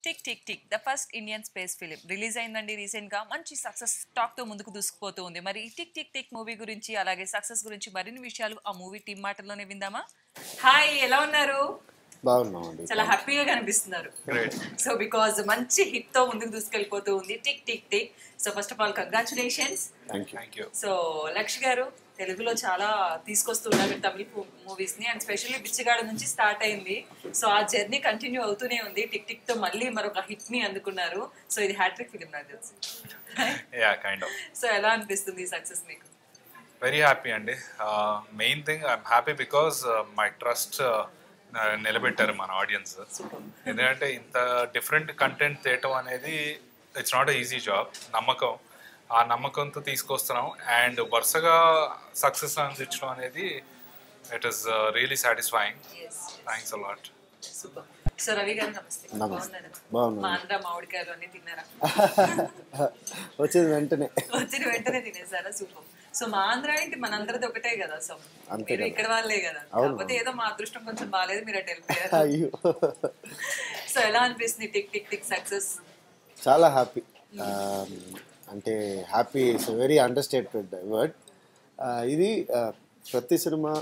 Tick tick tick the first Indian space film release అయిందండి recent గా. మంచి success talk తో ముందుకు దూసుకుపోతూ ఉంది. మరి ఈ టిక్ టిక్ టిక్ మూవీ గురించి అలాగే సక్సెస్ గురించి మరిన్ని విషయాలు ఆ మూవీ టీం మాటల్లోనే విందామా? హాయ్, ఎలా ఉన్నారు? బాగున్నామండి. చాలా హ్యాపీగా కనిపిస్తున్నారు. సో బికాజ్ మంచి హిట్ తో ముందుకు దూసుకెళ్ళిపోతూ ఉంది tick tick tick. So first of all congratulations. So Laksh గారు, తెలుగులో చాలా తీసుకొస్తున్నారు తమిళ మూవీస్ ని, అండ్ స్పెషల్లీ బిచ్చగాడు నుంచి స్టార్ట్ అయింది. సో ఆ జర్నీ కంటిన్యూ అవుతూనే ఉంది. టిక్ టిక్ తో మళ్ళీ మరొక హిట్ ని అందుకున్నారు. సో ఇది హ్యాట్రిక్ ఫిలిం నాకు తెలుసు. సో ఎలా అనిపిస్తుంది ఈ సక్సెస్ మీకు? వెరీ హ్యాపీ అండి. Main thing I'm happy because my trust నిలబెట్టారు మన ఆడియన్స్. ఎందుకంటే ఇంత డిఫరెంట్ కంటెంట్ తీయటం అనేది ఇట్స్ నాట్ ఈజీ జాబ్. నమ్మకం, ఆ నమ్మకంతో తీసుకొస్తున్నాం అండ్ వరుసగా సక్సెస్ అందించడం అనేది it is really satisfying. Thanks a lot. So Ravi గారు నమస్తే. మా ఆంధ్ర మామిడికాయలు అన్ని తిన్నారా? వచ్చిన వెంటనే తినేసారా? సూపర్. సో మా ఆంధ్ర ఏంటి, మనందరిది ఒకటే కదా. సో మీరు ఇక్కడ వాళ్ళే కదా, కాకపోతే ఏదో మా అదృష్టం కొంచెం బాగాలేదు, మీరు అటు వెళ్ళిపోయారు. సో ఎలా అనిపిస్తుంది టిక్ టిక్ టిక్ సక్సెస్? చాలా హ్యాపీ. అంటే happy is very understated word. ఇది ప్రతి సినిమా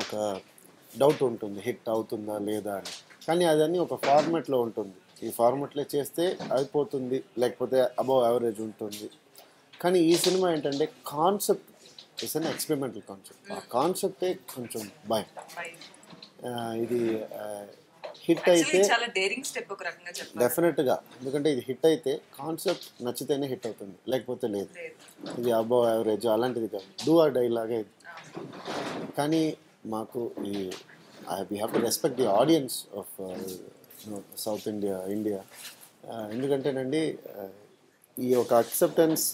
ఒక డౌట్ ఉంటుంది, హిట్ అవుతుందా లేదా అని. కానీ అదన్నీ ఒక ఫార్మాట్లో ఉంటుంది. ఈ ఫార్మాట్లో చేస్తే అయిపోతుంది, లేకపోతే అబౌవ్ యావరేజ్ ఉంటుంది. కానీ ఈ సినిమా ఏంటంటే concept is an experimental concept. ఆ కాన్సెప్టే కొంచెం భయం. ఇది హిట్ అయితే డెఫినెట్గా, ఎందుకంటే ఇది హిట్ అయితే కాన్సెప్ట్ నచ్చితేనే హిట్ అవుతుంది, లేకపోతే లేదు. ఇది అబౌవ్ యావరేజ్ అలాంటిది కాదు, డూ ఆర్ డై లాగే. కానీ మాకు ఈ we have to respect the audience of South India. ఎందుకంటేనండి ఈ ఒక అక్సెప్టెన్స్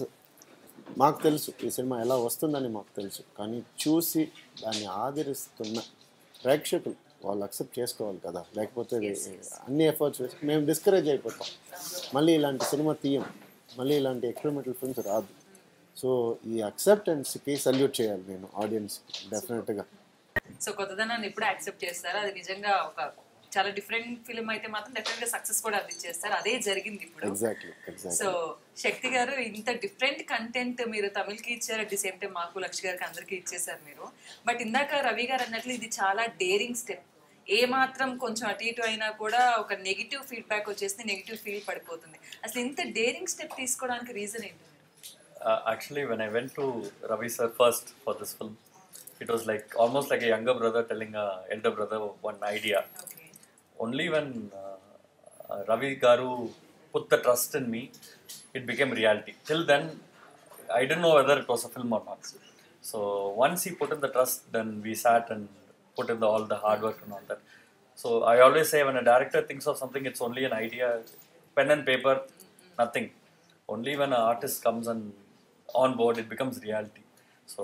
మాకు తెలుసు, ఈ సినిమా ఎలా వస్తుందని మాకు తెలుసు. కానీ చూసి దాన్ని ఆదరిస్తున్న ప్రేక్షకులు వాళ్ళు అక్సెప్ట్ చేసుకోవాలి కదా, లేకపోతే అన్ని ఎఫర్ట్స్ వేసి మేము డిస్కరేజ్ అయిపోతాం. మళ్ళీ ఇలాంటి సినిమా తీయం, మళ్ళీ ఇలాంటి ఎక్స్పెరిమెంటల్ ఫిల్మ్స్ రాదు. సో ఈ అక్సెప్టెన్స్కి సల్యూట్ చేయాలి నేను ఆడియన్స్కి డెఫినెట్గా. సో కొత్తదనాన్ని ఎప్పుడు యాక్సెప్ట్ చేస్తారు. అది నిజంగా ఒక చాలా డిఫరెంట్ ఫిలిం అయితే మాత్రం డెఫినెట్ గా సక్సెస్ కూడా అందించేస్తారు. అదే జరిగింది ఇప్పుడు. సో శక్తి గారు, ఇంత డిఫరెంట్ కంటెంట్ మీరు తమిళ్కి ఇచ్చారు, అట్ ది సేమ్ టైం మాకు లక్ష గారికి అందరికీ ఇచ్చేసారు మీరు. బట్ ఇందాక రవి గారు అన్నట్లు ఇది చాలా డేరింగ్ స్టెప్. ఏ మాత్రం కొంచెం అటు ఇటు అయినా కూడా ఒక నెగిటివ్ ఫీడ్బ్యాక్ వచ్చేసి నెగిటివ్ ఫీల్ పడిపోతుంది. అసలు ఇంత డేరింగ్ స్టెప్ తీసుకోవడానికి రీజన్ ఏంటి? Actually, when I went to Ravi sir first for this film, it was like almost like a younger brother telling a elder brother one idea. Okay. Only when Ravi Garu put the trust in me, it became reality. Till then, I didn't know whether it was a film or not. So once he put in the trust, then we sat and put in all the hard work and all that. So I always say, when a director thinks of something, it's only an idea, pen and paper, nothing. Only when an artist comes and on board, it becomes reality. So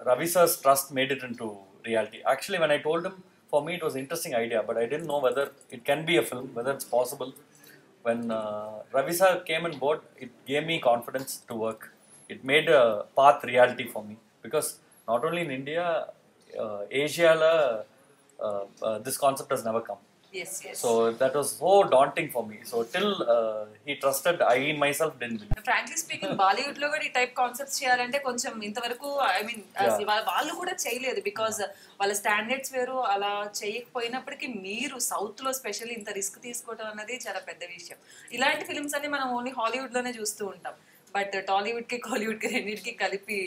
Ravi sir's trust made it into reality. Actually, when I told him, for me it was an interesting idea, but I didn't know whether it can be a film, whether it's possible. When Ravi sir came on board, it gave me confidence to work. It made a path reality for me, because not only in India, Asia, this concept has never come. Yes. So that was so daunting for me. So till he trusted, I myself didn't believe. Frankly speaking, Bollywood లో కూడా ఈ type concepts చేయాలంటే కొంచెం ఇంతవరకు వాళ్ళు కూడా చేయలేదు, because వాళ్ళ స్టాండర్డ్స్ వేరు. అలా చేయకపోయినప్పటికీ మీరు సౌత్ లో స్పెషల్లీ ఇంత రిస్క్ తీసుకోవడం అన్నది చాలా పెద్ద విషయం. ఇలాంటి ఫిల్మ్స్ అన్ని మనం ఓన్లీ హాలీవుడ్ లోనే చూస్తూ ఉంటాం, బట్ టాలీవుడ్ కి కాలీవుడ్ కి రెండింటికి కలిపి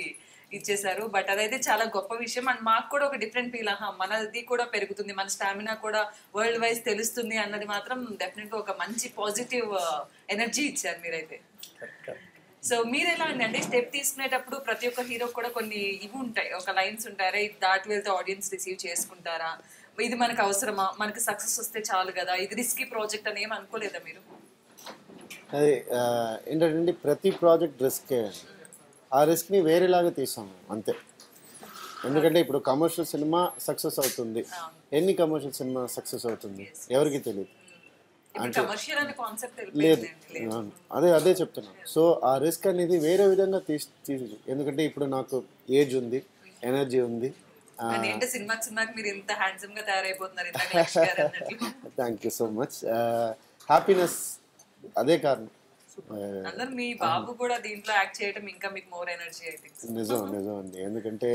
ఇచ్చేసారు. బట్ అదైతే చాలా గొప్ప విషయం. అండ్ మాకు కూడా ఒక డిఫరెంట్ ఫీల్, మనది కూడా పెరుగుతుంది, మన స్టామినా కూడా వరల్డ్ వైజ్ తెలుస్తుంది అన్నది మాత్రం డెఫినెట్గా ఒక మంచి పాజిటివ్ ఎనర్జీ ఇచ్చారు మీరైతే. సో మీరు ఎలా అంటే స్టెప్ తీసుకునేటప్పుడు ప్రతి ఒక్క హీరో కూడా కొన్ని ఇవి ఉంటాయి, ఒక లైన్స్ ఉంటారా, ఇది దాటి వెళ్తే ఆడియన్స్ రిసీవ్ చేసుకుంటారా, ఇది మనకు అవసరమా, మనకి సక్సెస్ వస్తే చాలు కదా, ఇది రిస్కీ ప్రాజెక్ట్ అని ఏం అనుకోలేదా మీరు? అది ఏంటంటే ప్రతి ప్రాజెక్ట్ రిస్కే. ఆ రిస్క్ని వేరేలాగా తీసాము అంతే. ఎందుకంటే ఇప్పుడు కమర్షియల్ సినిమా సక్సెస్ అవుతుంది, ఎన్ని కమర్షియల్ సినిమా సక్సెస్ అవుతుంది ఎవరికి తెలియదు. లేదు, అదే చెప్తున్నాను. సో ఆ రిస్క్ అనేది వేరే విధంగా తీసి, ఎందుకంటే ఇప్పుడు నాకు ఏజ్ ఉంది, ఎనర్జీ ఉంది. Thank you so much. Happiness అదే కారణం. అందరు మీ బాబు కూడా దీంట్లో యాక్ట్ చేయడం ఇంకా మీకు మోర్ ఎనర్జీ అయితే. నిజం అండి. ఎందుకంటే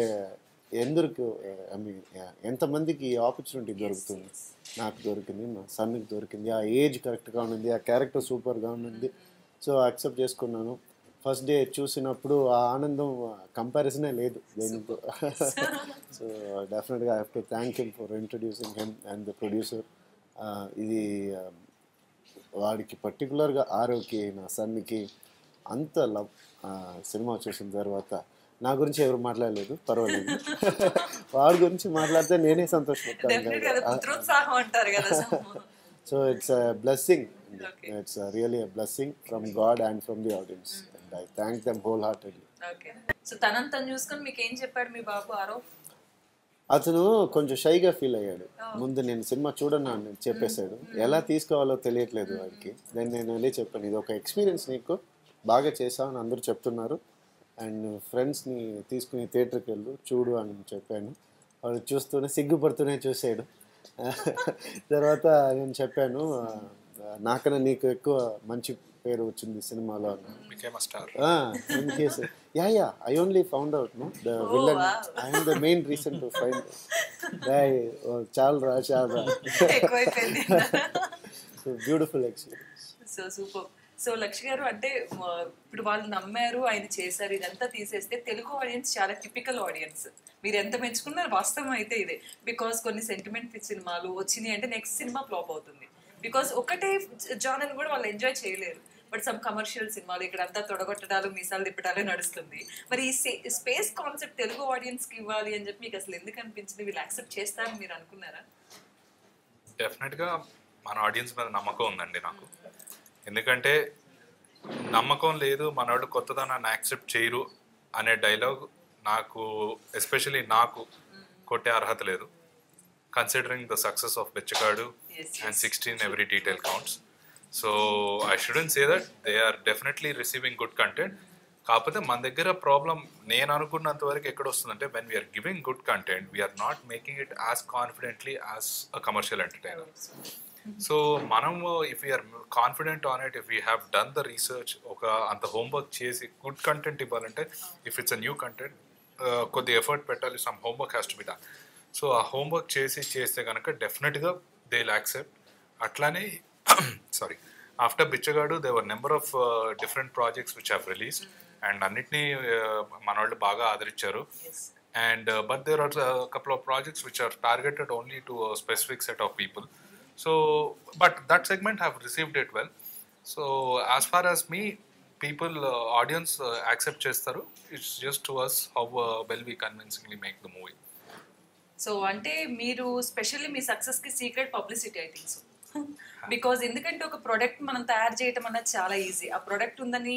ఎందుకు ఐ మీన్ ఎంతమందికి ఈ ఆపర్చునిటీ దొరుకుతుంది. నాకు దొరికింది, మా సన్కి దొరికింది. ఆ ఏజ్ కరెక్ట్గా ఉంది, ఆ క్యారెక్టర్ సూపర్గా ఉంది. సో యాక్సెప్ట్ చేసుకున్నాను. ఫస్ట్ డే చూసినప్పుడు ఆ ఆనందం కంపారిజనే లేదు దేనితో. సో డెఫినెట్గా I have to thank him for introducing him and the producer. ఇది వాడికి పర్టికులర్గా ఆరోగ్యకి, నా సన్కి అంత లవ్. సినిమా చూసిన తర్వాత నా గురించి ఎవరు మాట్లాడలేదు, పర్వాలేదు. వాడి గురించి మాట్లాడితే నేనే సంతోషపడతాను. So it's a blessing. It's really a blessing from God and from the audience. And I thank them wholeheartedly. So తనంతా చూసుకొని మీకు ఏం చెప్పాడు మీ బాబు ఆరో? అతను కొంచెం షైగా ఫీల్ అయ్యాడు. ముందు నేను సినిమా చూడను అని చెప్పేశాడు. ఎలా తీసుకోవాలో తెలియట్లేదు వాడికి. దెన్ నేను వెళ్ళి చెప్పాను, ఇది ఒక ఎక్స్పీరియన్స్, నీకు బాగా చేసావు అని అందరూ చెప్తున్నారు, అండ్ ఫ్రెండ్స్ని తీసుకుని థియేటర్కి వెళ్ళు చూడు అని చెప్పాను. వాడు చూస్తూనే సిగ్గుపడుతూనే చూసాడు. తర్వాత నేను చెప్పాను, నాకన్నా నీకు ఎక్కువ మంచి పేరు వచ్చింది సినిమాలో అన్నాను. Yeah I only found out no the villain, I am the main reason to find. చాలా beautiful experience. So super. So Laksh garu, అంటే ఇప్పుడు వాళ్ళు నమ్మారు, ఆయన చేశారు, ఇదంతా తీసేస్తే తెలుగు ఆడియన్స్ చాలా టిపికల్ ఆడియన్స్. మీరు ఎంత మెచ్చుకున్నారు వాస్తవం అయితే ఇదే. బికాస్ కొన్ని సెంటిమెంట్ సినిమాలు వచ్చినాయి అంటే నెక్స్ట్ సినిమా ఫ్లాప్ అవుతుంది. బికాస్ ఒకటే జానర్ కూడా వాళ్ళు ఎంజాయ్ చేయలేరు. బట్ సమ్ కమర్షియల్ సినిమాలు ఇక్కడ అంతా తొడగొట్టడాలు, మీసాలు తిప్పడాలే నడుస్తుంది. మరి ఈ స్పేస్ కాన్సెప్ట్ తెలుగు ఆడియన్స్కి ఇవ్వాలి అని చెప్పి మీకు అసలు ఎందుకు అనిపించింది? వీళ్ళు యాక్సెప్ట్ చేస్తారని మీరు అనుకున్నారా? డెఫినెట్గా మన ఆడియన్స్ మీద నమ్మకం ఉందండి నాకు. ఎందుకంటే నమ్మకం లేదు, మనవాడు కొత్తదనాన్ని యాక్సెప్ట్ చేయరు అనే డైలాగ్ నాకు, ఎస్పెషలీ నాకు కొట్టే అర్హత లేదు. Considering the success of బెచ్చగాడు and 16 every detail counts. So I shouldn't say that. They are definitely receiving good content. కాకపోతే మన దగ్గర ప్రాబ్లం నేను అనుకున్నంత వరకు ఎక్కడ వస్తుందంటే, when we're giving good content we're not making it as confidently as a commercial entertainer. So మనము if we're confident on it, if we have done the research, ఒక అంత హోంవర్క్ చేసి గుడ్ కంటెంట్ ఇవ్వాలంటే, if it's a new content కొద్ది effort పెట్టాలి, some homework has to be done. So ఆ homework చేస్తే కనుక డెఫినెట్గా దే విల్ యాక్సెప్ట్. అట్లానే sorry, after Bichagadu they were number of different projects which have released and అన్నిటినీ మన వాళ్ళు బాగా ఆదరించారు. And but there are couple of projects which are targeted only to specific set of people. So but that segment have received it well. So as far as me, people audience accept chestaru. It's just to us how well we convincingly make the movie. So ante meeru specially me success కి secret publicity I think so. Because ఎందుకంటే ఒక product మనం తయారు చేయడం అన్నది చాలా easy, ఆ product ఉందని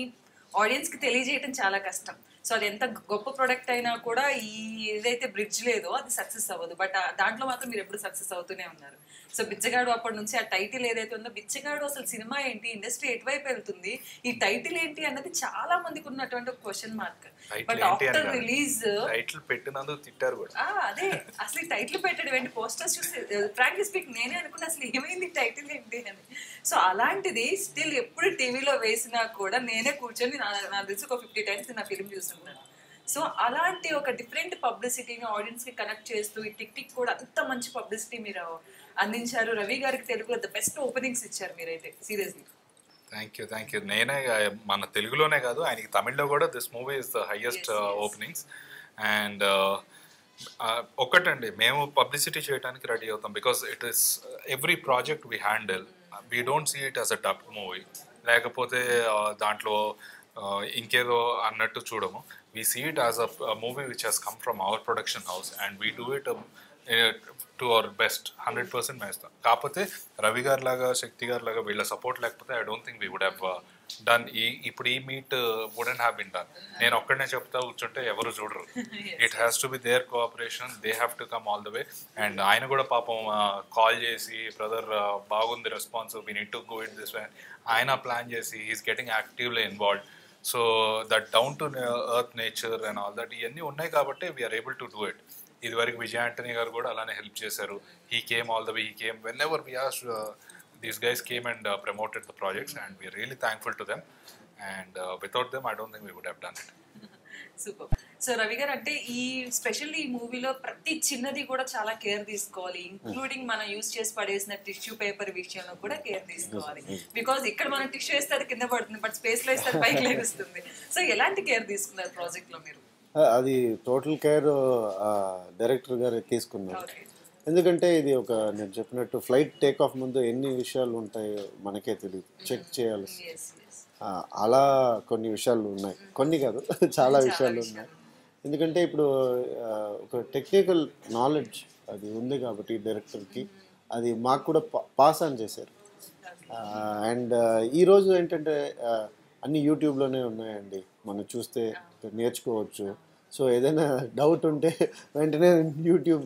ఆడియన్స్ కి తెలియజేయడం చాలా కష్టం. సో అది ఎంత గొప్ప ప్రోడక్ట్ అయినా కూడా ఈ ఏదైతే బ్రిడ్జ్ లేదో అది సక్సెస్ అవ్వదు. బట్ దాంట్లో మాత్రం మీరు ఎప్పుడు సక్సెస్ అవుతూనే ఉన్నారు. సో బిచ్చగాడు అప్పటి నుంచి ఆ టైటిల్ ఏదైతే ఉందో, బిచ్చగాడు అసలు సినిమా ఏంటి, ఇండస్ట్రీ ఎటువైపు వెళ్తుంది, ఈ టైటిల్ ఏంటి అన్నది చాలా మందికి ఉన్నటువంటి ఒక question mark. But after release title పెట్టినందుకు తిట్టారు కూడా. అదే అసలు ఈ టైటిల్ పెట్టడం ఏంటి, పోస్టర్స్ చూసి ఫ్రాంక్లీ స్పీక్ నేనే అనుకున్నా అసలు ఏమైంది టైటిల్ ఏంటి అని. సో అలాంటిది స్టిల్ ఎప్పుడు టీవీలో వేసినా కూడా నేనే కూర్చొని నాకు తెలిసి ఒక 50 times నా ఫిల్మ్ చూస్తున్నాను. సో అలాంటి ఒక డిఫరెంట్ పబ్లిసిటీని ఆడియన్స్కి కనెక్ట్ చేస్తూ ఈ టిక్ టిక్ కూడా అంత మంచి పబ్లిసిటీ మీరు అందించారు. రవి గారికి తెలుగులో ద బెస్ట్ ఓపెనింగ్స్ ఇచ్చారు మీరైతే, సీరియస్లీ. Thank you. నేనే మన తెలుగులోనే కాదు, ఆయనకి తమిళ్లో కూడా this movie is the highest openings. And ఒక్కటండి, మేము పబ్లిసిటీ చేయడానికి రెడీ అవుతాం. Because it is every project we handle, we don't see it as a dub movie, లేకపోతే దాంట్లో ఇంకేదో అన్నట్టు చూడము. We see it as a movie which has come from our production house and we do it to our best 100% వేస్తాం. కాకపోతే రవి గారి లాగా, శక్తి గారి లాగా వీళ్ళ సపోర్ట్ లేకపోతే I don't think we would have done. ఇప్పుడు ఈ meet wouldn't have been done. నేను ఒక్కడనే చెప్తా కూర్చుంటే ఎవరు చూడరు. It has to be there cooperation, they have to come all the way. And ఆయన కూడా పాపం కాల్ చేసి, బ్రదర్ బాగుంది response, we need to go it this way, ఆయన ప్లాన్ చేసి he's getting actively involved. So that down to earth nature and all that ఇవన్నీ ఉన్నాయి కాబట్టి we are able to do it. ఇదివరకు విజయ్ ఆంటనీ గారు కూడా అలానే హెల్ప్ చేశారు. He came all the way, he came whenever we asked these guys came and promoted the projects, and we're really thankful to them. And without them, I don't think we would have done it. Super. So Ravi గారు అంటే ఈ specially ఈ మూవీలో ప్రతి చిన్నది కూడా చాలా care తీసుకోవాలి, ఇంక్లూడింగ్ మనం యూజ్ చేసి పడేసిన టిష్యూ పేపర్ విషయంలో కూడా కేర్ తీసుకోవాలి. బికాజ్ ఇక్కడ మనం టిష్యూ వేస్తే అది కింద పడుతుంది, బట్ స్పేస్ లో వేస్తే పైకి లేస్తుంది. సో ఎలాంటి కేర్ తీసుకున్నారు ప్రాజెక్ట్ లో మీరు? అది టోటల్ కేర్ డైరెక్టర్ గారు తీసుకున్నారు. ఎందుకంటే ఇది ఒక నేను చెప్పినట్టు ఫ్లైట్ టేక్ ఆఫ్ ముందు ఎన్ని విషయాలు ఉంటాయో మనకే తెలియదు, చెక్ చేయాలి. అలా కొన్ని విషయాలు ఉన్నాయి, కొన్ని కాదు చాలా విషయాలు ఉన్నాయి. ఎందుకంటే ఇప్పుడు ఒక టెక్నికల్ నాలెడ్జ్ అది ఉంది కాబట్టి డైరెక్టర్కి అది మాకు కూడా పాస్ ఆన్ చేశారు. అండ్ ఈరోజు ఏంటంటే అన్ని యూట్యూబ్లోనే ఉన్నాయండి, మనం చూస్తే నేర్చుకోవచ్చు. సో ఏదైనా డౌట్ ఉంటే వెంటనే యూట్యూబ్,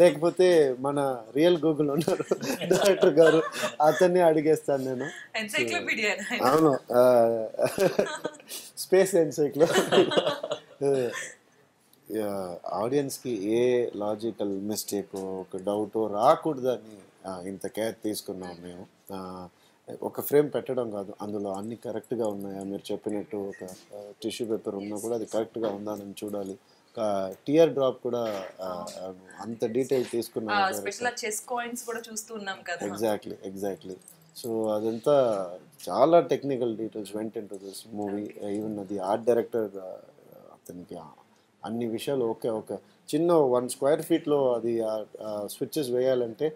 లేకపోతే మన రియల్ గూగుల్ ఉన్నారు డైరెక్టర్ గారు, అతన్ని అడిగేస్తాను నేను. అవును, స్పేస్ ఎన్సైక్లోపీడియా. ఆడియన్స్కి ఏ లాజికల్ మిస్టేక్ ఒక డౌట్ రాకూడదని ఇంత కేర్ తీసుకున్నాం మేము. ఒక ఫ్రేమ్ పెట్టడం కాదు, అందులో అన్ని కరెక్ట్గా ఉన్నాయా, మీరు చెప్పినట్టు ఒక టిష్యూ పేపర్ ఉన్నా కూడా అది కరెక్ట్గా ఉందా అని చూడాలి. ఒక టియర్ డ్రాప్ కూడా అంత డీటెయిల్ తీసుకున్నాం. ఎగ్జాక్ట్లీ. సో అదంతా చాలా technical details went in to this movie. Even అది ఆర్ట్ డైరెక్టర్ అతనికి అన్ని విషయాలు ఒక చిన్న 1 square feet అది స్విచ్చెస్ వేయాలంటే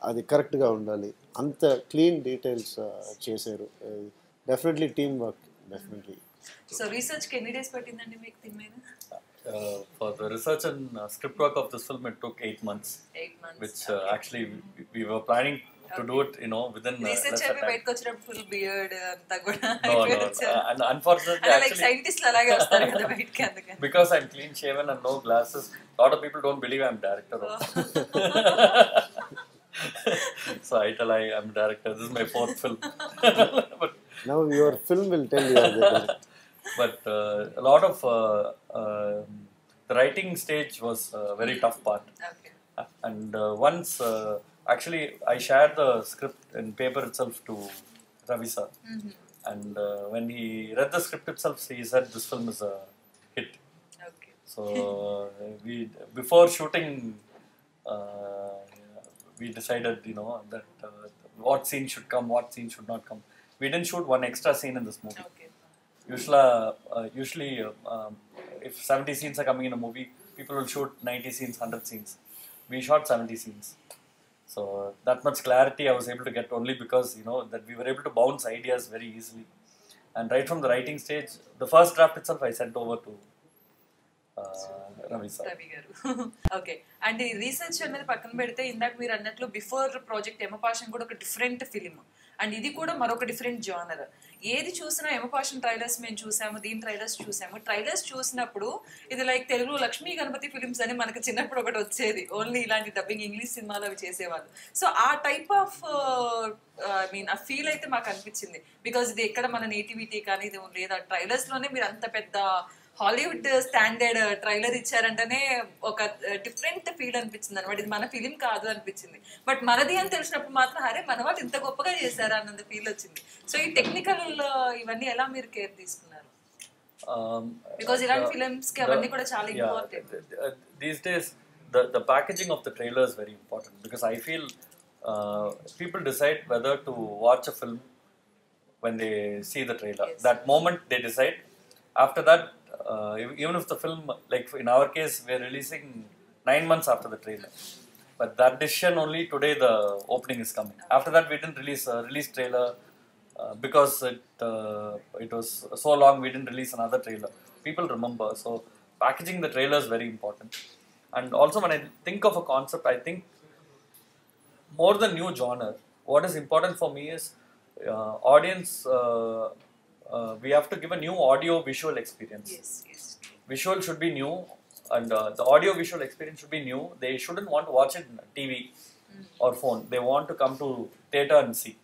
అది కరెక్ట్గా ఉండాలి, అంత క్లీన్ డీటెయిల్స్ చేశారు. Definitely team work, definitely. So research కి ఎన్ని డేస్ పట్టిందండి మీకు దీని మీద? For the research and script work of this film, it took 8 months. 8 months. Which actually we were planning to do it, within research అవి బయటకు వచ్చినప్పుడు ఫుల్ బియర్డ్ అంతా కూడా. And unfortunately like scientists అలాగే వస్తారు కదా బయటకి, అందుకని. Because I'm clean shaven and no glasses, lot of people don't believe I'm director. So I tell I'm director. This is my 4th film. But now your film will tell you that. But a lot of the writing stage was a very tough part. Okay. And once actually I shared the script in paper itself to Ravi sir. Mm-hmm. And when he read the script itself, he said this film is a hit. Okay. So we before shooting we decided that what scene should come, what scene should not come. We didn't shoot one extra scene in this movie. Okay. Usually if 70 scenes are coming in a movie, people will shoot 90 scenes, 100 scenes. We shot 70 scenes. So that much clarity I was able to get only because that we were able to bounce ideas very easily. And right from the writing stage, the first draft itself I sent over to Ravi గారు. Okay. And ఈ research అనేది పక్కన పెడితే ఇందాక మీరు అన్నట్లు before project యమపాషన్ కూడా ఒక డిఫరెంట్ ఫిలిం, అండ్ ఇది కూడా మరొక డిఫరెంట్ జానర్. ఏది చూసినా యమపాషన్ ట్రైలర్స్ మేము చూసాము, దీని ట్రైలర్స్ చూసాము. ట్రైలర్స్ చూసినప్పుడు ఇది లైక్ తెలుగు లక్ష్మీ గణపతి ఫిలిమ్స్ అని మనకి చిన్నప్పుడు ఒకటి వచ్చేది, ఓన్లీ ఇలాంటి డబ్బింగ్ ఇంగ్లీష్ సినిమాలు అవి చేసేవాళ్ళు. సో ఆ టైప్ ఆఫ్ ఆ ఫీల్ అయితే మాకు అనిపించింది. బికాజ్ ఇది ఎక్కడ మన నేటివిటీ కానీ ఇది లేదా ట్రైలర్స్ లోనే మీరు అంత పెద్ద హాలీవుడ్ స్టాండర్డ్ ట్రైలర్ ఇచ్చారంటేనే ఒక డిఫరెంట్ ఫీల్ అనిపించింది అనమాట. ఇది మన ఫిలిం కాదు అనిపించింది, బట్ మనది అని తెలిసినప్పుడు మాత్రం అరే మన వాళ్ళు ఇంత గొప్పగా చేశారా అన్నంత ఫీల్ వచ్చింది. సో ఈ టెక్నికల్ ఇవన్నీ ఎలా మీరు కేర్ తీసుకున్నారు? బికాజ్ ఇలాంటి ఫిలిమ్స్ కి అవన్నీ కూడా చాలా important. These days the packaging of the trailer is very important because I feel people decide whether to watch a film when they see the trailer. Yes. That moment they decide. After that, even if the film, like in our case, we're releasing 9 months after the trailer. But that decision only today the opening is coming. After that, we didn't release trailer because it was so long. We didn't release another trailer. People remember. So packaging the trailer is very important. And also when I think of a concept, I think more than new genre, what is important for me is audience. We have to give a new audio visual experience. Yes. Visual should be new, and the audio visual experience should be new. They shouldn't want to watch it on TV or phone. They want to come to theatre and see.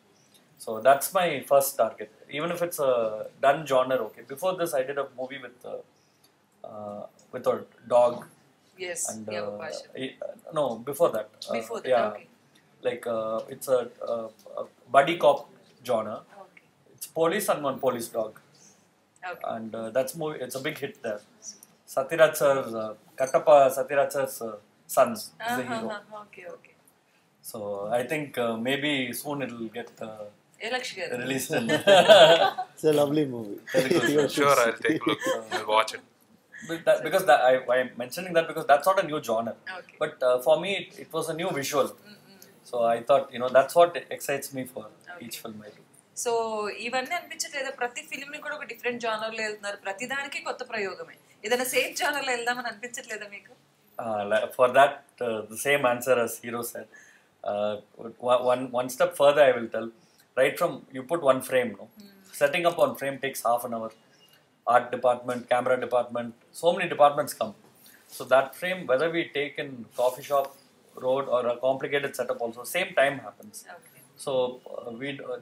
So that's my first target. Even if it's a done genre, okay. Before this, I did a movie with a dog. Yes. And no, before that. Before that, okay. like it's a buddy cop genre. Okay. It's police and one police dog, Okay. and that's movie. It's a big hit there. Sathiraj sir, Kattappa Sathiraj sir's son is the hero. Okay, okay. So I think maybe soon it will get ఏ లక్ష గారు released in It's a lovely movie. Sure, I'll take a look. I'll watch it. because I'm mentioning that because that's not a new genre. Okay. But for me, it was a new visual. So I thought, that's what excites me for each film I do. So ఇవన్నీ అనిపించట్లేదు, ప్రతి film ని కూడా ఒక different genre లో వెళ్తున్నారు, ప్రతి దానికి కొత్త ప్రయోగమే. ఏదైనా సేమ్ జానర్ లో వెళ్దామని అనిపించట్లేదా మీకు? For that, the same answer as Hero said. One step further, I will tell. Right from you put one frame, no? Setting up one frame takes half an hour. Art department, camera department, so many departments come. So that frame, whether we take in coffee shop, road, or a complicated setup, also same time happens. Okay. So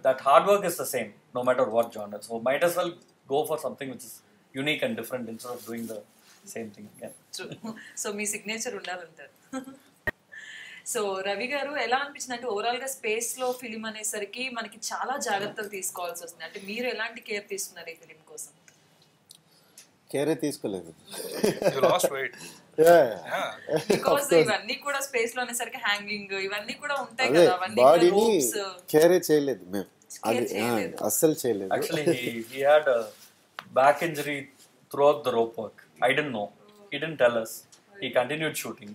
that hard work is the same, no matter what genre. So might as well go for something which is unique and different instead of doing the same thing again. So me signature ఉండాలంటారు. So Ravi గారు ఎలా అనిపించింది అంటే overall గా space లో film అనేసరికి మనకి చాలా జాగ్రత్తలు తీసుకోవాల్సి వస్తుంది, అంటే మీరు ఎలాంటి కేర్ తీసుకున్నారు ఈ ఫిలిం కోసం? కేరే తీసుకోలేదు. You lost weight. బికాజ్ ఇవన్నీ కూడా స్పేస్ లో అనేసరికి హ్యాంగింగ్ ఇవన్నీ కూడా ఉంటాయి అదే కదా, అవన్నీ బాడీని ropes. కేరే చేయలేదు మేము, అది అస్సలు చేయలేదు. Actually, he had a back injury throughout the rope work. I didn't know. He didn't tell us. He continued shooting.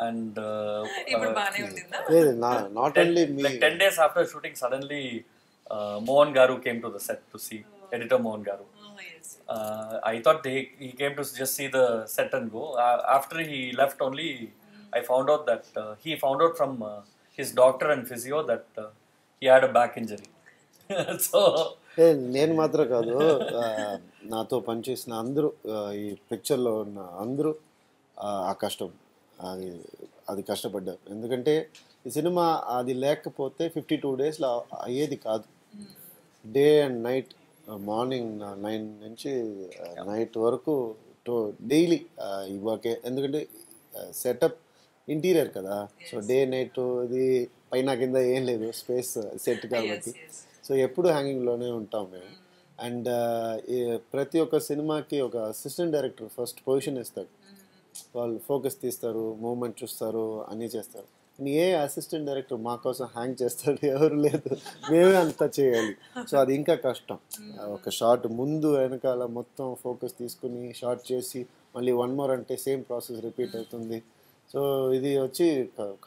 And ఇప్పుడు బానే ఉండిందా? లేదు, not only me. like 10 days after shooting, suddenly Mohan Garu came to the set to see, editor Mohan Garu. Oh, yes. I thought he came to just see the set and go. After he left only, I found out that he found out from his doctor and physio that he had a back injury. So నేను మాత్రం కాదు, నాతో పనిచేసిన అందరూ, ఈ పిక్చర్లో ఉన్న అందరూ ఆ కష్టం అది కష్టపడ్డారు. ఎందుకంటే ఈ సినిమా అది లేకపోతే 52 డేస్లో అయ్యేది కాదు. డే అండ్ నైట్, మార్నింగ్ 9 నుంచి నైట్ వరకు డైలీ ఈ వర్కే. ఎందుకంటే సెటప్ ఇంటీరియర్ కదా, సో డే నైట్ ఇది పైన కింద ఏం లేదు, స్పేస్ సెట్ కాబట్టి. సో ఎప్పుడు హ్యాంగింగ్లోనే ఉంటాం మేము. అండ్ ప్రతి ఒక్క సినిమాకి ఒక అసిస్టెంట్ డైరెక్టర్ ఫస్ట్ పొజిషన్ ఇస్తాడు, వాళ్ళు ఫోకస్ తీస్తారు, మూమెంట్ చూస్తారు, అన్నీ చేస్తారు. ఏ అసిస్టెంట్ డైరెక్టర్ మా కోసం హ్యాంగ్ చేస్తాడు? ఎవరు లేదు, మేమే అంతా చేయాలి. సో అది ఇంకా కష్టం. ఒక షార్ట్ ముందు వెనకాల మొత్తం ఫోకస్ తీసుకుని షార్ట్ చేసి మళ్ళీ వన్ మోర్ అంటే సేమ్ ప్రాసెస్ రిపీట్ అవుతుంది. సో ఇది వచ్చి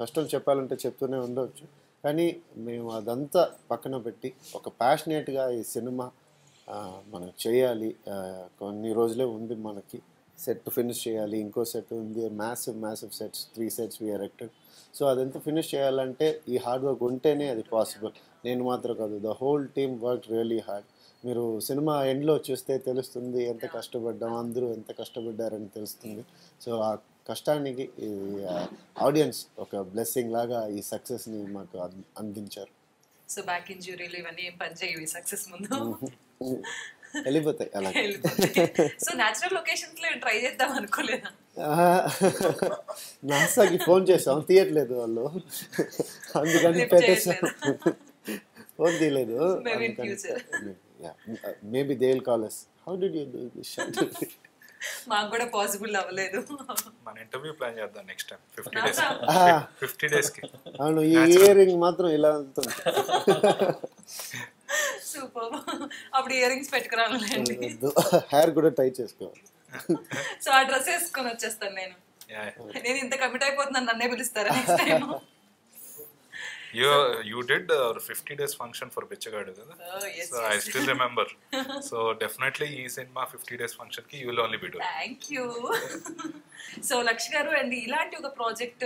కష్టం చెప్పాలంటే చెప్తూనే ఉండవచ్చు, కానీ మేము అదంతా పక్కన పెట్టి ఒక ప్యాషనేట్గా ఈ సినిమా మనం చేయాలి. కొన్ని రోజులే ఉంది మనకి, సెట్ ఫినిష్ చేయాలి, ఇంకో సెట్ ఉంది, massive sets, 3 sets we erected. So అదంతా ఫినిష్ చేయాలంటే ఈ హార్డ్ వర్క్ ఉంటేనే అది పాసిబుల్. నేను మాత్రం కాదు, the whole team work really hard. మీరు సినిమా ఎండ్లో చూస్తే తెలుస్తుంది ఎంత కష్టపడ్డాం, అందరూ ఎంత కష్టపడ్డారని తెలుస్తుంది. సో ఆ కష్టానికి ఈ ఆడియన్స్ ఒక బ్లెస్సింగ్ లాగా ఈ సక్సెస్ని మాకు అందించారు. సో బ్యాక్ ఇంజురీలు ఇవన్నీ ఏం పనిచేయవు సక్సెస్ ముందు, వెళ్ళిపోతాయి అలా. సో న్యాచురల్ లొకేషన్స్ లో ట్రై చేద్దాం అనుకోలేదా? నాసాకి ఫోన్ చేసాం, తీయట్లేదు వాళ్ళు, అందుకని పెట్టేసాం, ఫోన్ తీయలేదు. Maybe they will call us. How did you do this shot? మాకు కూడా పాసిబుల్ అవ్వలేదు. మన ఇంటర్వ్యూ ప్లాన్ చేద్దాం నెక్స్ట్ టైం 50 days కి. అవును, ఈ ఇయరింగ్ మాత్రం ఇలా ఉంటుంది. సూపర్, అప్పుడు ఇయర్ రింగ్స్ పెట్టుకురాలండి, హెయిర్ కూడా టైట్ చేసుకోవాలి. సో ఆ డ్రెస్ వేసుకొని వచ్చేస్తాను నేను. నేను ఇంత కమిట్ అయిపోతున్నాను, నన్నే పిలుస్తారా next time? You did 50 days function for Bichagadu, so I still remember. So definitely ఈ సినిమా 50 days function కి you will only be doing. Thank you. So Laksh garu, and ఇలాంటి ఒక ప్రాజెక్ట్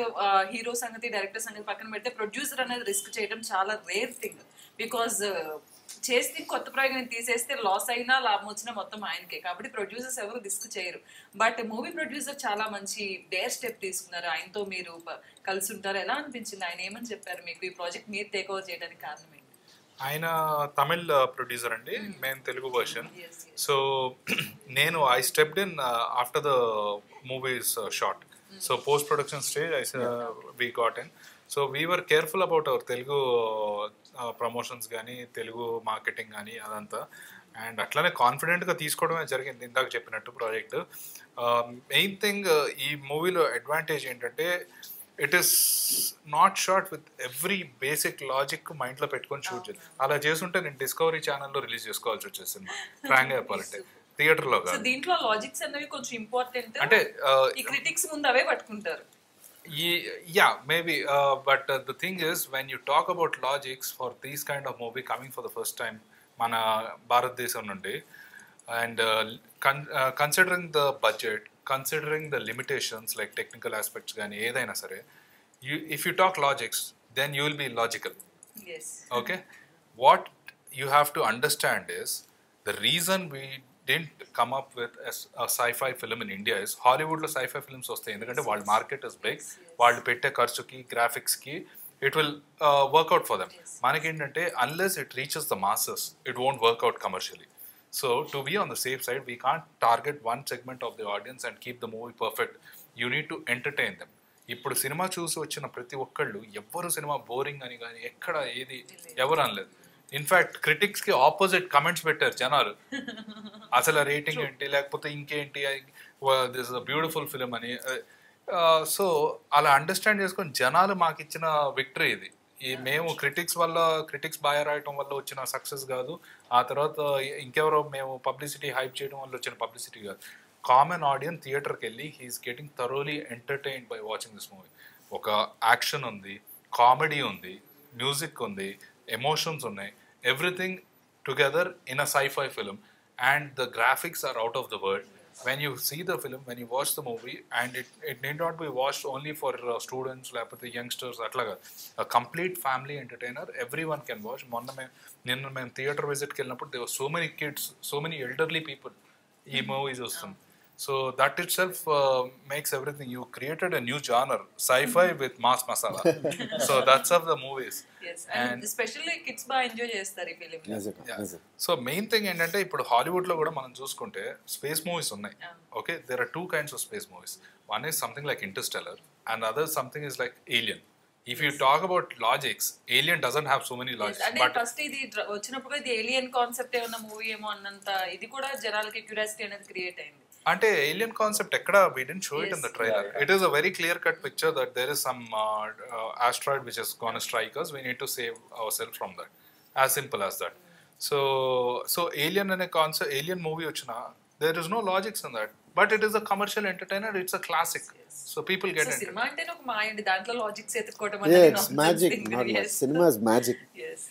హీరో సంగతి డైరెక్టర్ సంగతి పక్కన పెడితే ప్రొడ్యూసర్ అనేది రిస్క్ చేయడం చాలా రేర్ థింగ్. బికాజ్ చేస్తే కొత్త ప్రయోగం తీసేస్తే లాస్ అయినా లాభం వచ్చినా మొత్తం ఆయనకే, కాబట్టి ప్రొడ్యూసర్స్ ఎవరు రిస్క్ చేయరు. బట్ మూవీ ప్రొడ్యూసర్ చాలా మంచి డేర్ స్టెప్ తీసుకున్నారు, ఆయనతో మీరు కలిసి ఉంటారు. ఎలా అనిపించింది? ఆయన ఏమని చెప్పారు మీకు ఈ ప్రాజెక్ట్ మీరు టేక్ ఓవర్ చేయడానికి కారణం ఏంటి? ఆయన తమిళ్ ప్రొడ్యూసర్ అండి, మేము తెలుగు వర్షన్. సో నేను I stepped in after the movies short. So post production stage we got in. So we are careful about our Telugu promotions కానీ తెలుగు మార్కెటింగ్ కానీ అదంతా. అండ్ అట్లానే కాన్ఫిడెంట్గా తీసుకోవడమే జరిగింది ఇందాక చెప్పినట్టు ప్రాజెక్ట్. మెయిన్ థింగ్ ఈ మూవీలో అడ్వాంటేజ్ ఏంటంటే it is not short with every basic logic మైండ్లో పెట్టుకొని షూట్ చేయాలి. అలా చేస్తుంటే నేను డిస్కవరీ ఛానల్లో రిలీజ్ చేసుకోవాల్సి వచ్చేది సినిమా, ఫ్రాంక్గా చెప్పాలంటే, థియేటర్లో కాదు. దీంట్లో లాజిక్స్ అనేవి కొంచెం ఇంపార్టెంట్ అంటే ఈ క్రిటిక్స్ ముందు అవే పట్టుకుంటారు. Yeah, maybe. But the thing is, when you talk about logics for these kind of movie coming for the first time, మన భారతదేశం నుండి, and considering the budget, considering the limitations like technical aspects కానీ ఏదైనా సరే, if you talk logics, then you will be logical. Yes. Okay? What you have to understand is the reason we didn't come up with a sci-fi film in India is Hollywood lo sci-fi films వస్తాయి ఎందుకంటే వాళ్ళ market is big, వాళ్ళు పెట్టే ఖర్చుకి గ్రాఫిక్స్కి it will work out for them. మనకి ఏంటంటే unless it reaches the masses, it won't work out commercially. So to be on the safe side, we can't target one segment of the audience and keep the movie perfect. You need to entertain them. ఇప్పుడు cinema చూసి వచ్చిన ప్రతి ఒక్కళ్ళు ఎవ్వరు cinema boring అని కానీ ఎక్కడ ఏది ఎవరు అనలేదు. ఇన్ఫ్యాక్ట్ క్రిటిక్స్కి ఆపోజిట్ కమెంట్స్ పెట్టారు జనాలు, అసలు రేటింగ్ ఏంటి లేకపోతే ఇంకేంటి, this is a beautiful film అని. సో అలా అండర్స్టాండ్ చేసుకొని జనాలు మాకు ఇచ్చిన విక్టరీ ఇది. ఈ మేము క్రిటిక్స్ వల్ల, క్రిటిక్స్ బాగా రాయటం వల్ల వచ్చిన సక్సెస్ కాదు, ఆ తర్వాత ఇంకెవరో మేము పబ్లిసిటీ హైప్ చేయడం వల్ల వచ్చిన పబ్లిసిటీ కాదు. కామన్ ఆడియన్స్ థియేటర్కి వెళ్ళి he's getting thoroughly entertained by watching this movie. ఒక యాక్షన్ ఉంది, కామెడీ ఉంది, మ్యూజిక్ ఉంది, ఎమోషన్స్ ఉన్నాయి, everything together in a sci-fi film, and the graphics are out of the world. When you see the film, when you watch the movie, and it need not be watched only for students లేకపోతే youngsters అట్లా కాదు, a complete family entertainer, everyone can watch. నిన్న మేము theatre విజిట్కి వెళ్ళినప్పుడు there were so many kids, so many elderly people ఈ movie చూస్తాం. So that itself makes everything. You created a new genre, sci-fi with mass masala. So that's of the movies. Yes, and especially kids ba enjoy చేస్తారు ఈ film. So main thing ఏంటంటే ఇప్పుడు Hollywood లో కూడా మనం చూసుకుంటే space movies ఉన్నాయి. Okay, there are two kinds of space movies. One is something like Interstellar, and other something is like Alien. If you talk about logics, Alien doesn't have so many logics. And but first ఇది వచ్చినప్పుడు ఇది alien concept ఏమన్నా movie ఏమో అన్నంత ఇది కూడా జనాలకి curiosity అనేది క్రియేట్ అయింది. అంటే ఏలియన్ కాన్సెప్ట్ ఎక్కడ we didn't show it in the trailer. It is a very clear cut picture that there is some asteroid which is going to strike us. We need to save ourselves from that. As simple as that. So alien అనే concept, alien movie వచ్చినా there is no logics in that, but it is a commercial entertainer. It's a classic. So people get it. Cinema అంటే ఒక మాయండి, దాంట్లో logics ఎత్తుకోవడం అనేది it's magic. Cinema is magic. Yes.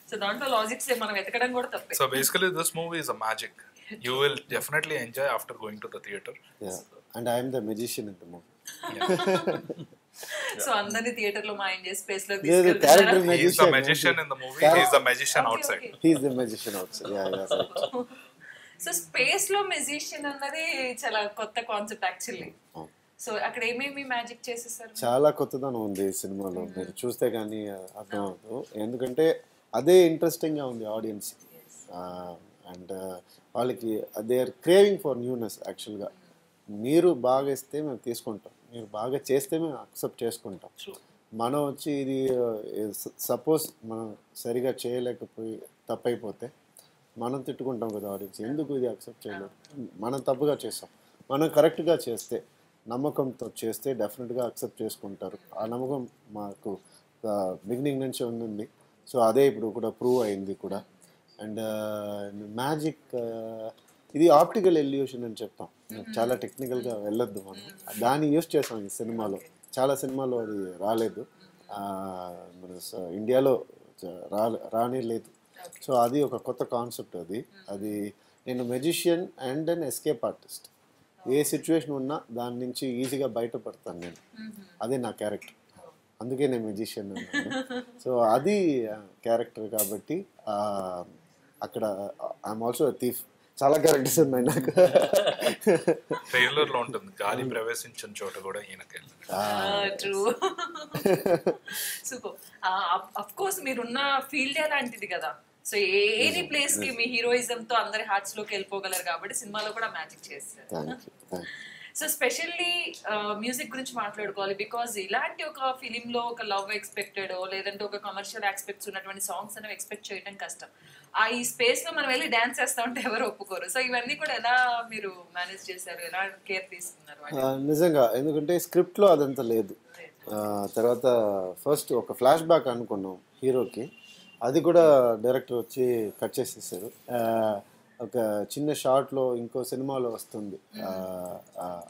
So దాంట్లో logics మనం వెతకడం కూడా తప్పే. So basically this movie is a magic. You will definitely enjoy after going to the theater. Yeah, and I am the magician in the movie. So అందరిని theatre లో మాయం చేసి space లో తీసుకెళ్తారు. He is the magician in the movie. He is the magician outside. He is the magician outside. Yeah. So space లో musician అన్నది చాలా కొత్త కాన్సెప్ట్ యాక్చువల్లీ. సో అక్కడ ఏమేమి మ్యాజిక్ చేసేసారు? చాలా కొత్తదనం ఉంది ఈ సినిమాలో, మీరు చూస్తే కానీ అర్థం అవుతుంది. ఎందుకంటే అదే ఇంట్రెస్టింగ్గా ఉంది ఆడియన్స్, అండ్ వాళ్ళకి they are craving for newness. యాక్చువల్గా మీరు బాగా ఇస్తే మేము తీసుకుంటాం, మీరు బాగా చేస్తే మేము అక్సెప్ట్ చేసుకుంటాం. మనం వచ్చి ఇది సపోజ్ మనం సరిగా చేయలేకపోయి తప్పైపోతే మనం తిట్టుకుంటాం కదా ఆడియన్స్, ఎందుకు ఇది అక్సెప్ట్ చేయలేదు, మనం తప్పుగా చేస్తాం. మనం కరెక్ట్గా చేస్తే, నమ్మకంతో చేస్తే డెఫినెట్గా అక్సెప్ట్ చేసుకుంటారు. ఆ నమ్మకం మాకు బిగినింగ్ నుంచి ఉంది. సో అదే ఇప్పుడు కూడా ప్రూవ్ అయింది కూడా. అండ్ మ్యాజిక్ ఇది ఆప్టికల్ ఎల్యూషన్ అని చెప్తాం, చాలా టెక్నికల్గా వెళ్ళొద్దు మనం. దాన్ని యూస్ చేస్తాం ఈ సినిమాలో. చాలా సినిమాలో అది రాలేదు, మన ఇండియాలో రానే లేదు. సో అది ఒక కొత్త కాన్సెప్ట్. అది నేను magician and an escape artist. A situation ఉన్నా దాని నుంచి ఈజీగా బయటపడతాను నేను, అదే నా క్యారెక్టర్. అందుకే నేను మెజిషియన్ అన్నాను. సో అది క్యారెక్టర్ కాబట్టి అక్కడ ఐఎమ్ ఆల్సో థీఫ్. చాలా క్యారెక్టర్స్ ఉన్నాయి నాకు. ట్రైలర్లో ఉంటుంది గాలి ప్రవేశించిన చోట కూడా ఈయనకెళ్ళి. ట్రూ. సూపర్. ఆఫ్ కోర్స్ మీరున్న ఫీల్డ్ అలాంటిది కదా. సో ఏది ప్లేస్ కి మీ హీరోయిజం తో అందరి హార్ట్స్ లోకి వెళ్ళిపోగలరు కాబట్టి సినిమాలో కూడా మ్యాజిక్ చేస్తారు. సో స్పెషల్లీ మ్యూజిక్ గురించి మాట్లాడుకోవాలి బికాజ్ ఇలాంటి ఒక ఫిలిం లో ఒక లవ్ ఎక్స్పెక్టెడ్ లేదంటే ఒక కమర్షియల్ ఆస్పెక్ట్స్ ఉన్నటువంటి సాంగ్స్ అనేవి ఎక్స్పెక్ట్ చేయడం కష్టం. ఈ స్పేస్ లో మనం వెళ్ళి డాన్స్ చేస్తా ఉంటే ఎవరు ఒప్పుకోరు. సో ఇవన్నీ కూడా ఎలా మీరు మేనేజ్ చేశారు, ఎలా కేర్ తీసుకున్నారు? నిజంగా, ఎందుకంటే స్క్రిప్ట్ లో అదంతా లేదు. తర్వాత ఫస్ట్ ఒక ఫ్లాష్ బ్యాక్ అనుకున్నాం హీరోకి, అది కూడా డైరెక్టర్ వచ్చి కట్ చేసేసారు. ఒక చిన్న షార్ట్లో ఇంకో సినిమాలో వస్తుంది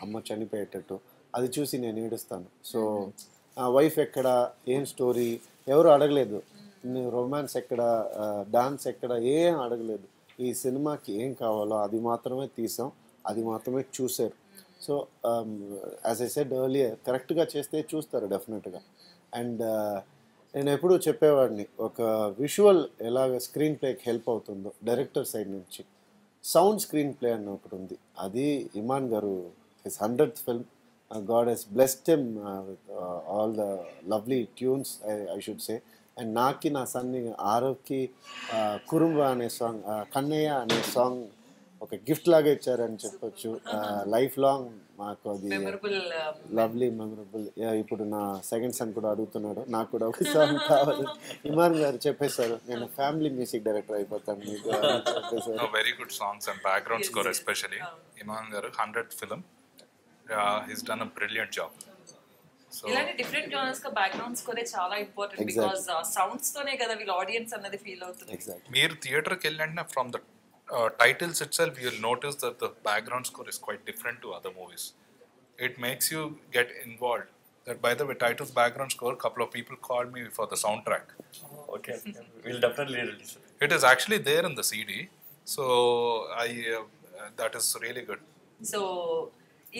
అమ్మ చనిపోయేటట్టు, అది చూసి నేను ఏడుస్తాను. సో వైఫ్ ఎక్కడ, ఏం స్టోరీ ఎవరు అడగలేదు, రొమాన్స్ ఎక్కడ, డాన్స్ ఎక్కడ, ఏం అడగలేదు. ఈ సినిమాకి ఏం కావాలో అది మాత్రమే తీసాం, అది మాత్రమే చూశారు. So as I said earlier, కరెక్ట్గా చేస్తే చూస్తారు డెఫినెట్గా. అండ్ నేను ఎప్పుడూ చెప్పేవాడిని, ఒక విజువల్ ఎలాగ స్క్రీన్ ప్లేకి హెల్ప్ అవుతుందో డైరెక్టర్ సైడ్ నుంచి, సౌండ్ స్క్రీన్ ప్లే అని ఒకటి ఉంది. అది ఇమాన్ గారు his 100th film, God has blessed him with all the lovely tunes I should say. And నాకి నా సన్ని ఆరవ్కి కురుంబ అనే సాంగ్, కన్నయ్య అనే సాంగ్ ఒక గిఫ్ట్ లాగా ఇచ్చారని చెప్పొచ్చు. లైఫ్ లాంగ్ మాకు అది లవ్లీ మెమరబుల్. ఇప్పుడు నా సెకండ్ సన్ కూడా అడుగుతున్నాడు, నాకు కూడా ఒక సాంగ్ కావాలి. ఇమాన్ గారు చెప్పేశారు, నేను ఫ్యామిలీ మ్యూజిక్ డైరెక్టర్ అయిపోతాను మీకు చెప్పేశారు. Very good songs and background score especially Imman garu 100th film, he's done a brilliant job. ఇలాంటి డిఫరెంట్ జోనర్స్ గా బ్యాక్గ్రౌండ్ స్కోర్ చాలా ఇంపార్టెంట్ బికాజ్ సౌండ్స్ తోనే కదా వీళ్ళ ఆడియన్స్ అన్నది ఫీల్ అవుతుంది. మీరు థియేటర్కి వెళ్ళండి, from the titles itself you'll notice that the background score is quite different to other movies. It makes you get involved. That by the way, titles background score, couple of people called me for the soundtrack. Okay, we'll definitely release it. It is actually there in the CD, so that is really good. So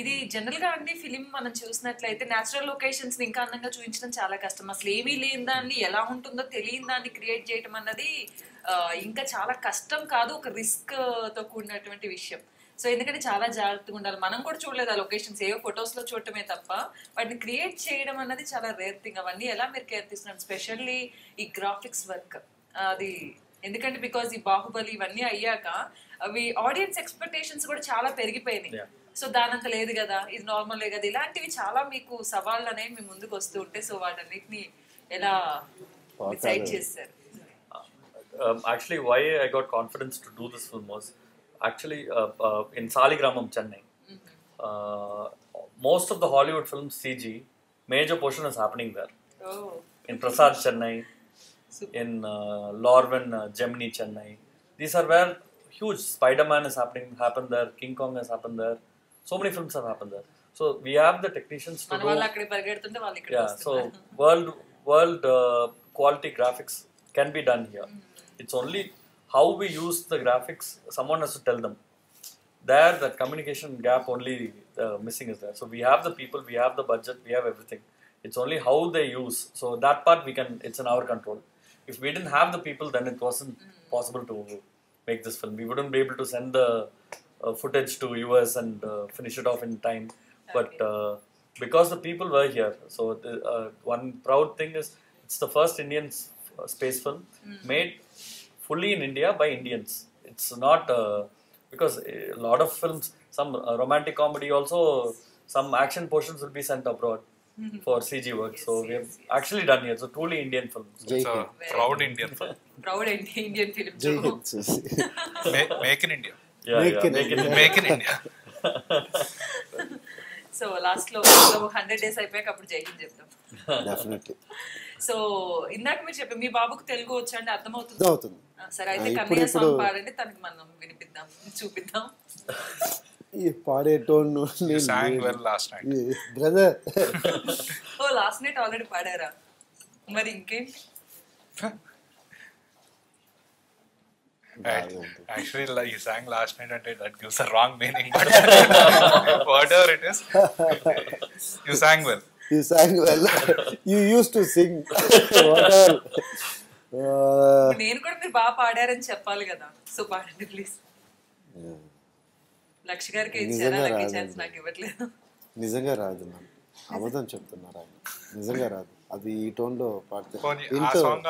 ఇది general గా అండి film మనం చూసినట్లయితే natural locations ని ఇంకా అందంగా చూపించడం చాలా కష్టం. అసలు ఏమీ లేని దాన్ని ఎలా ఉంటుందో తెలియని దాన్ని క్రియేట్ చేయడం అన్నది ఇంకా చాలా కష్టం కాదు, ఒక రిస్క్ తో కూడినటువంటి విషయం. సో ఎందుకంటే చాలా జాగ్రత్తగా ఉండాలి. మనం కూడా చూడలేదు ఆ లొకేషన్స్, ఏవో ఫొటోస్ లో చూడటమే తప్ప వాటిని క్రియేట్ చేయడం అన్నది చాలా రేర్ థింగ్. అవన్నీ ఎలా మీరు కేర్ తీసుకున్నారు, స్పెషల్లీ ఈ గ్రాఫిక్స్ వర్క్ అది? ఎందుకంటే బికాజ్ ఈ బాహుబలి ఇవన్నీ అయ్యాక అవి ఆడియన్స్ ఎక్స్పెక్టేషన్స్ కూడా చాలా పెరిగిపోయినాయి. సో దానంత లేదు కదా, ఇది నార్మలే కదా, ఇలాంటివి చాలా మీకు సవాళ్ళు అనేవి మీ ముందుకు వస్తూ ఉంటాయి. సో వాటన్నిటిని ఎలా డిసైడ్ చేస్తారు? Actually, why I got confidence to do this film was actually in Saligramam, Chennai. Most of the Hollywood films CG, major portion is happening there. In Prasad, Chennai, in Lorven, Gemini, Chennai. These are where huge Spider-Man is happened there, King Kong has happened there. So many films have happened there. So we have the technicians to do. So world quality graphics can be done here. It's only how we use the graphics, someone has to tell them. There, the communication gap only missing is there. So we have the people, we have the budget, we have everything. It's only how they use. So that part it's in our control. If we didn't have the people, then it wasn't possible to make this film. We wouldn't be able to send the footage to US and finish it off in time. But because the people were here, so one proud thing is it's the first Indian space film made fully in India by Indians. It's not because a lot of films, some romantic comedy also, some action portions will be sent abroad for CG work. So we have actually done here. So truly Indian film. It's a proud Indian film. Proud Indian film. Make in India. Make in India. So last లో 100 days అయిపోయాక అప్పుడు జై హింద్ చెప్తాం. Definitely. So ఇందాక మీరు చెప్పి మీ బాబుకు తెలుగు వచ్చా అంటే అర్థమవుతుంది? అవుతుంది. సరే అయితే కన్నయ్య సాంగ్ పాడండి, తనకి మనం వినిపిద్దాం, చూపిద్దాం. ఈ పాడే టోన్ బ్రదర్. ఓ లాస్ట్ నైట్ ఆల్రెడీ పాడారా? మరి ఇంకేంటి? Actually, like you sang last night, and that gives a wrong meaning. But whatever it is, you sang well. You sang well. You used to sing. Whatever. నేను కూడా మీరు బాగా పాడారని చెప్పాలి కదా. So పాడండి please. లక్ష గారికి ఇచ్చారా? నాకు ఛాన్స్ నాకు ఇవ్వట్లేదు. నిజంగా రాదు మ్యామ్, అబద్ధం చెప్తున్నారు ఆయన. నిజంగా రాదు. అది ఈ టోన్ లో పాడితే ఆ సాంగ్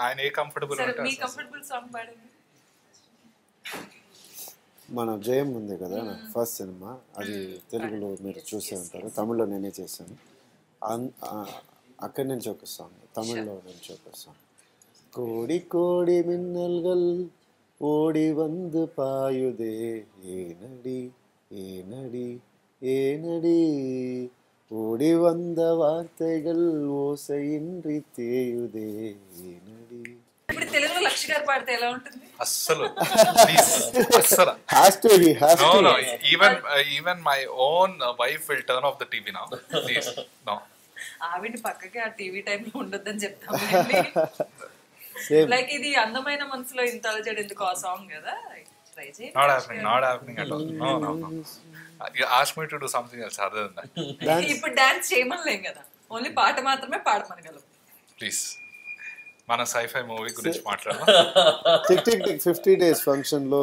ఆయన ఏ కంఫర్టబుల్ మీ కంఫర్టబుల్ సాంగ్ పాడండి. మన జయం ఉంది కదా ఫస్ట్ సినిమా, అది తెలుగులో మీరు చూసే ఉంటారు, తమిళ్లో నేనే చేశాను. అక్కడి నుంచి ఒక సాంగ్, తమిళ్లో నుంచి ఒక సాంగ్. కోడి కోడి మిన్నల్கள் ஓடி வந்து பாயுதே ஏனடி ஏனடி ஏனடி ஓடி வந்த வார்த்தைகள் ஓசையின்றி தேயுதே ஏனடி. ఇప్పుడు తెలుగులో లక్ష గారు పాడితే ఎలా ఉంటుంది? అస్సలు ప్లీజ్ అస్సలు no no even my own wife will turn off the TV now please no. ఆవిడ పక్కకి ఆ టీవీ టైం లో ఉండొద్దని చెప్తాం. లైక్ ఇది అందమైన మనసులో ఇంత అలజడి ఎందుకు ఆ సాంగ్ కదా, ట్రై చేయండి. not happening at all. No you ask me to do something else other than that. ఇప్పుడు డాన్స్ చేయమనలేం కదా, ఓన్లీ పాట మాత్రమే పాడమనగలం. ప్లీజ్ మన సైఫై మూవీ గురించి మాట్లాడదాం. Tick tick tick 50 days function లో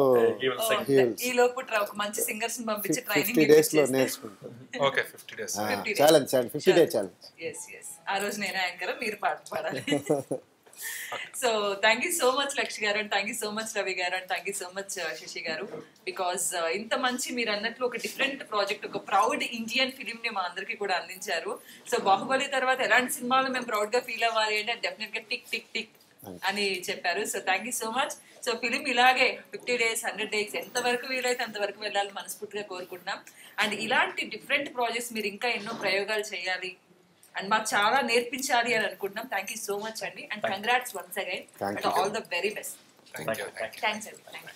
ఈ లోపు ఒక మంచి సింగర్స్ ని పంపించి 50 days లో నేర్చుకుంటాం. Okay 50 days challenge 50 day challenge. yes ఆ రోజు నేను యాంకర్, మీరు పాట పాడాలి. So thank you so much Laksh garu, and thank you so much Ravi garu, and thank you so much Sasi garu. Because ఇంత మంచి మీరు అన్నట్లు ఒక డిఫరెంట్ ప్రాజెక్ట్, ఒక ప్రౌడ్ ఇండియన్ ఫిలిం ని మా అందరికి కూడా అందించారు. సో బాహుబలి తర్వాత ఎలాంటి సినిమాలు మేము ప్రౌడ్ గా ఫీల్ అవ్వాలి అంటే డెఫినెట్ గా టిక్ టిక్ టిక్ అని చెప్పారు. So thank you so much. So film ఇలాగే 50 days 100 days ఎంత వరకు వీలైతే అంతవరకు వెళ్ళాలని మనస్ఫూర్తిగా కోరుకుంటున్నాం. అండ్ ఇలాంటి డిఫరెంట్ ప్రాజెక్ట్స్ మీరు ఇంకా ఎన్నో ప్రయోగాలు చేయాలి అండ్ మాకు చాలా నేర్పించాలి అని అనుకుంటున్నాం. థ్యాంక్ యూ సో మచ్ అండి, and congrats once again, all the very best. Thank you. Thanks అండి.